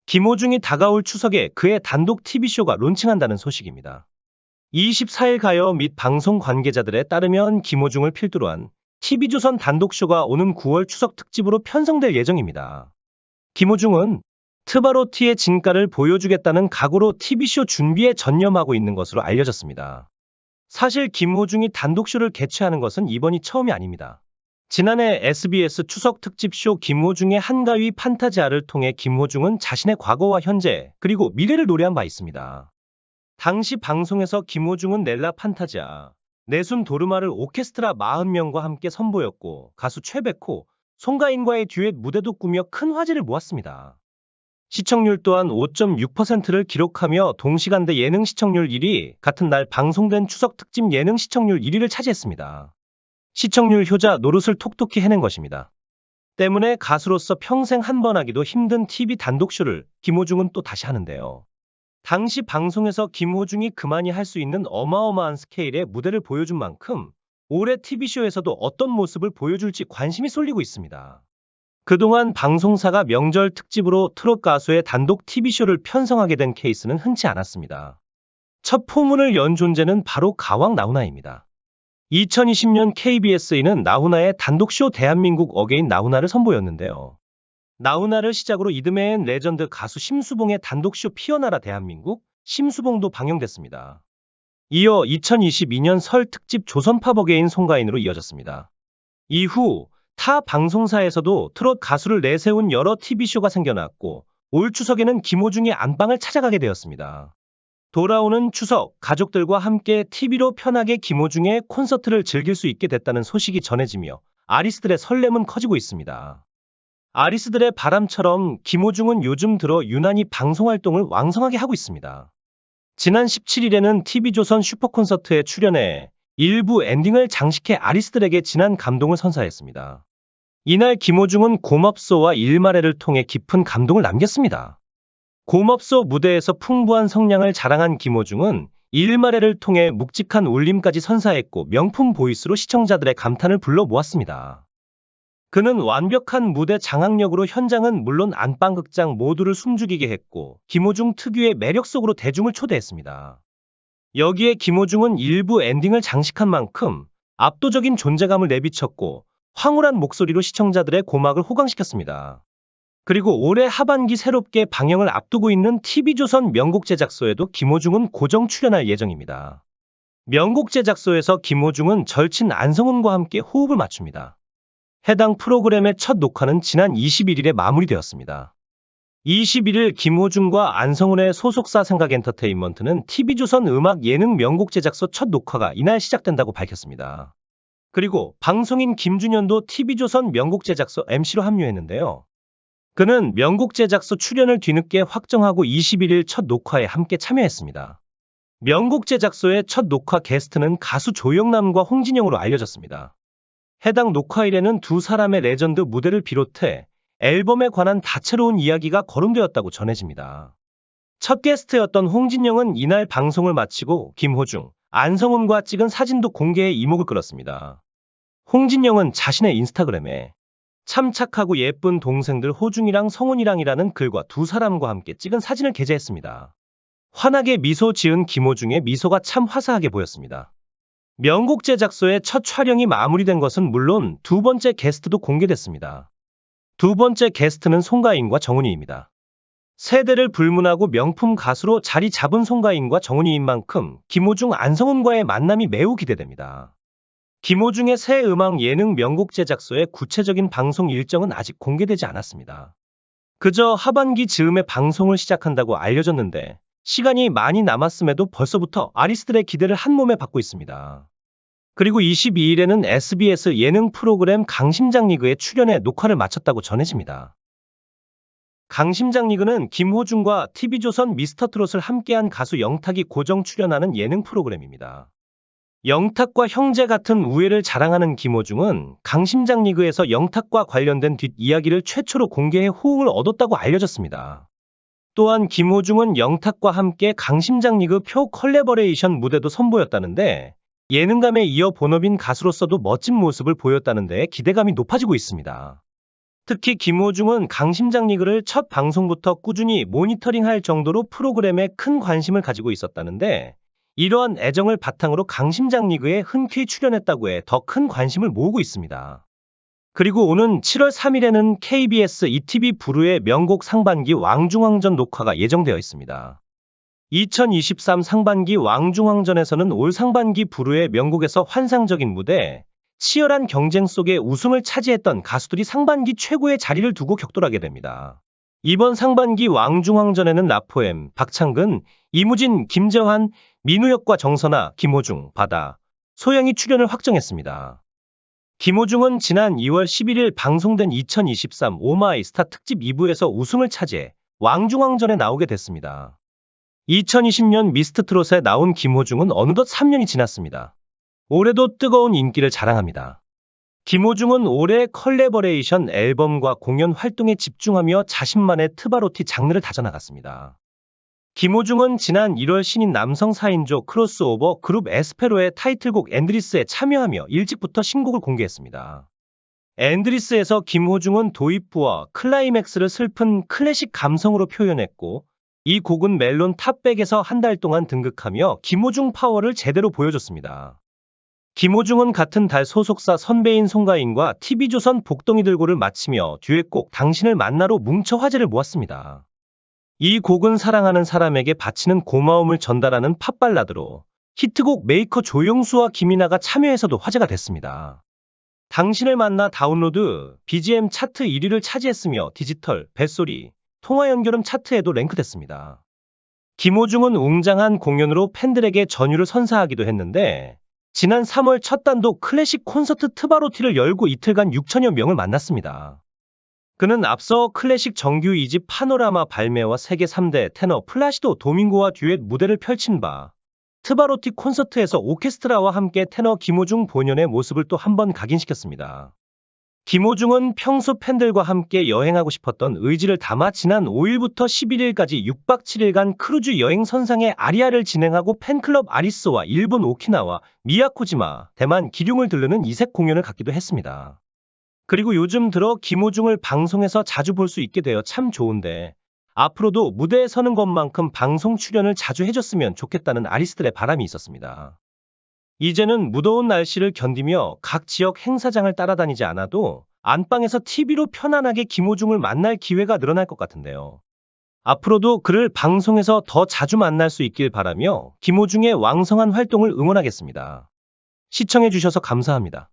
김호중이 다가올 추석에 그의 단독 TV쇼가 론칭한다는 소식입니다. 24일 가요 및 방송 관계자들에 따르면 김호중을 필두로 한 TV조선 단독쇼가 오는 9월 추석 특집으로 편성될 예정입니다. 김호중은 트바로티의 진가를 보여주겠다는 각오로 TV쇼 준비에 전념하고 있는 것으로 알려졌습니다. 사실 김호중이 단독쇼를 개최하는 것은 이번이 처음이 아닙니다. 지난해 SBS 추석 특집쇼 김호중의 한가위 판타지아를 통해 김호중은 자신의 과거와 현재 그리고 미래를 노래한 바 있습니다. 당시 방송에서 김호중은 넬라 판타지아, 내순 도르마를 오케스트라 40명과 함께 선보였고 가수 최백호, 송가인과의 듀엣 무대도 꾸며 큰 화제를 모았습니다. 시청률 또한 5.6%를 기록하며 동시간대 예능 시청률 1위, 같은 날 방송된 추석 특집 예능 시청률 1위를 차지했습니다. 시청률 효자 노릇을 톡톡히 해낸 것입니다. 때문에 가수로서 평생 한 번 하기도 힘든 TV 단독쇼를 김호중은 또 다시 하는데요. 당시 방송에서 김호중이 그만이 할 수 있는 어마어마한 스케일의 무대를 보여준 만큼 올해 TV쇼에서도 어떤 모습을 보여줄지 관심이 쏠리고 있습니다. 그동안 방송사가 명절 특집으로 트롯 가수의 단독 TV쇼를 편성하게 된 케이스는 흔치 않았습니다. 첫 포문을 연 존재는 바로 가왕 나훈아입니다. 2020년 KBS에는 나훈아의 단독쇼 대한민국 어게인 나훈아를 선보였는데요. 나훈아를 시작으로 이듬해엔 레전드 가수 심수봉의 단독쇼 피어나라 대한민국, 심수봉도 방영됐습니다. 이어 2022년 설 특집 조선팝 어게인 송가인으로 이어졌습니다. 이후 타 방송사에서도 트롯 가수를 내세운 여러 TV쇼가 생겨났고 올 추석에는 김호중이 안방을 찾아가게 되었습니다. 돌아오는 추석, 가족들과 함께 TV로 편하게 김호중의 콘서트를 즐길 수 있게 됐다는 소식이 전해지며 아리스들의 설렘은 커지고 있습니다. 아리스들의 바람처럼 김호중은 요즘 들어 유난히 방송활동을 왕성하게 하고 있습니다. 지난 17일에는 TV조선 슈퍼콘서트에 출연해 일부 엔딩을 장식해 아리스들에게 진한 감동을 선사했습니다. 이날 김호중은 고맙소와 일말에를 통해 깊은 감동을 남겼습니다. 고맙소 무대에서 풍부한 성량을 자랑한 김호중은 일말에를 통해 묵직한 울림까지 선사했고 명품 보이스로 시청자들의 감탄을 불러 모았습니다. 그는 완벽한 무대 장악력으로 현장은 물론 안방극장 모두를 숨죽이게 했고 김호중 특유의 매력 속으로 대중을 초대했습니다. 여기에 김호중은 일부 엔딩을 장식한 만큼 압도적인 존재감을 내비쳤고 황홀한 목소리로 시청자들의 고막을 호강시켰습니다. 그리고 올해 하반기 새롭게 방영을 앞두고 있는 TV조선 명곡 제작소에도 김호중은 고정 출연할 예정입니다. 명곡 제작소에서 김호중은 절친 안성훈과 함께 호흡을 맞춥니다. 해당 프로그램의 첫 녹화는 지난 21일에 마무리되었습니다. 21일 김호중과 안성훈의 소속사 생각엔터테인먼트는 TV조선 음악 예능 명곡 제작소 첫 녹화가 이날 시작된다고 밝혔습니다. 그리고 방송인 김준현도 TV조선 명곡 제작소 MC로 합류했는데요. 그는 명곡 제작소 출연을 뒤늦게 확정하고 21일 첫 녹화에 함께 참여했습니다. 명곡 제작소의 첫 녹화 게스트는 가수 조영남과 홍진영으로 알려졌습니다. 해당 녹화일에는 두 사람의 레전드 무대를 비롯해 앨범에 관한 다채로운 이야기가 거론되었다고 전해집니다. 첫 게스트였던 홍진영은 이날 방송을 마치고 김호중, 안성훈과 찍은 사진도 공개해 이목을 끌었습니다. 홍진영은 자신의 인스타그램에 참 착하고 예쁜 동생들 호중이랑 성훈이랑이라는 글과 두 사람과 함께 찍은 사진을 게재했습니다. 환하게 미소 지은 김호중의 미소가 참 화사하게 보였습니다. 명곡 제작소의 첫 촬영이 마무리된 것은 물론 두 번째 게스트도 공개됐습니다. 두 번째 게스트는 송가인과 정훈이입니다. 세대를 불문하고 명품 가수로 자리 잡은 송가인과 정훈이인 만큼 김호중, 안성훈과의 만남이 매우 기대됩니다. 김호중의 새 음악 예능 명곡 제작소의 구체적인 방송 일정은 아직 공개되지 않았습니다. 그저 하반기 즈음에 방송을 시작한다고 알려졌는데 시간이 많이 남았음에도 벌써부터 아리스들의 기대를 한몸에 받고 있습니다. 그리고 22일에는 SBS 예능 프로그램 강심장 리그에 출연해 녹화를 마쳤다고 전해집니다. 강심장 리그는 김호중과 TV조선 미스터트롯을 함께한 가수 영탁이 고정 출연하는 예능 프로그램입니다. 영탁과 형제 같은 우애를 자랑하는 김호중은 강심장 리그에서 영탁과 관련된 뒷이야기를 최초로 공개해 호응을 얻었다고 알려졌습니다. 또한 김호중은 영탁과 함께 강심장 리그 표 컬래버레이션 무대도 선보였다는데 예능감에 이어 본업인 가수로서도 멋진 모습을 보였다는 데 기대감이 높아지고 있습니다. 특히 김호중은 강심장 리그를 첫 방송부터 꾸준히 모니터링할 정도로 프로그램에 큰 관심을 가지고 있었다는데 이러한 애정을 바탕으로 강심장 리그에 흔쾌히 출연했다고 해 더 큰 관심을 모으고 있습니다. 그리고 오는 7월 3일에는 KBS ETV 부르의 명곡 상반기 왕중왕전 녹화가 예정되어 있습니다. 2023 상반기 왕중왕전에서는 올 상반기 부르의 명곡에서 환상적인 무대, 치열한 경쟁 속에 우승을 차지했던 가수들이 상반기 최고의 자리를 두고 격돌하게 됩니다. 이번 상반기 왕중왕전에는 나포엠, 박창근, 이무진, 김재환, 민우혁과 정선아, 김호중, 바다, 소영이 출연을 확정했습니다. 김호중은 지난 2월 11일 방송된 2023 오마이스타 특집 2부에서 우승을 차지해 왕중왕전에 나오게 됐습니다. 2020년 미스트트롯에 나온 김호중은 어느덧 3년이 지났습니다. 올해도 뜨거운 인기를 자랑합니다. 김호중은 올해 컬래버레이션 앨범과 공연 활동에 집중하며 자신만의 트바로티 장르를 다져나갔습니다. 김호중은 지난 1월 신인 남성 4인조 크로스오버 그룹 에스페로의 타이틀곡 앤드리스에 참여하며 일찍부터 신곡을 공개했습니다. 앤드리스에서 김호중은 도입부와 클라이맥스를 슬픈 클래식 감성으로 표현했고 이 곡은 멜론 탑백에서 한 달 동안 등극하며 김호중 파워를 제대로 보여줬습니다. 김호중은 같은 달 소속사 선배인 송가인과 TV조선 복덩이들고를 마치며 듀엣곡 당신을 만나로 뭉쳐 화제를 모았습니다. 이 곡은 사랑하는 사람에게 바치는 고마움을 전달하는 팝발라드로 히트곡 메이커 조용수와 김이나가 참여해서도 화제가 됐습니다. 당신을 만나 다운로드, BGM 차트 1위를 차지했으며 디지털, 뱃소리, 통화연결음 차트에도 랭크됐습니다. 김호중은 웅장한 공연으로 팬들에게 전율을 선사하기도 했는데 지난 3월 첫 단독 클래식 콘서트 트바로티를 열고 이틀간 6천여 명을 만났습니다. 그는 앞서 클래식 정규 2집 파노라마 발매와 세계 3대 테너 플라시도 도밍고와 듀엣 무대를 펼친 바 트바로티 콘서트에서 오케스트라와 함께 테너 김호중 본연의 모습을 또 한 번 각인시켰습니다. 김호중은 평소 팬들과 함께 여행하고 싶었던 의지를 담아 지난 5일부터 11일까지 6박 7일간 크루즈 여행 선상에 아리아를 진행하고 팬클럽 아리스와 일본 오키나와 미야코지마, 대만 기럝을 들르는 이색 공연을 갖기도 했습니다. 그리고 요즘 들어 김호중을 방송에서 자주 볼 수 있게 되어 참 좋은데 앞으로도 무대에 서는 것만큼 방송 출연을 자주 해줬으면 좋겠다는 아리스들의 바람이 있었습니다. 이제는 무더운 날씨를 견디며 각 지역 행사장을 따라다니지 않아도 안방에서 TV로 편안하게 김호중을 만날 기회가 늘어날 것 같은데요. 앞으로도 그를 방송에서 더 자주 만날 수 있길 바라며 김호중의 왕성한 활동을 응원하겠습니다. 시청해주셔서 감사합니다.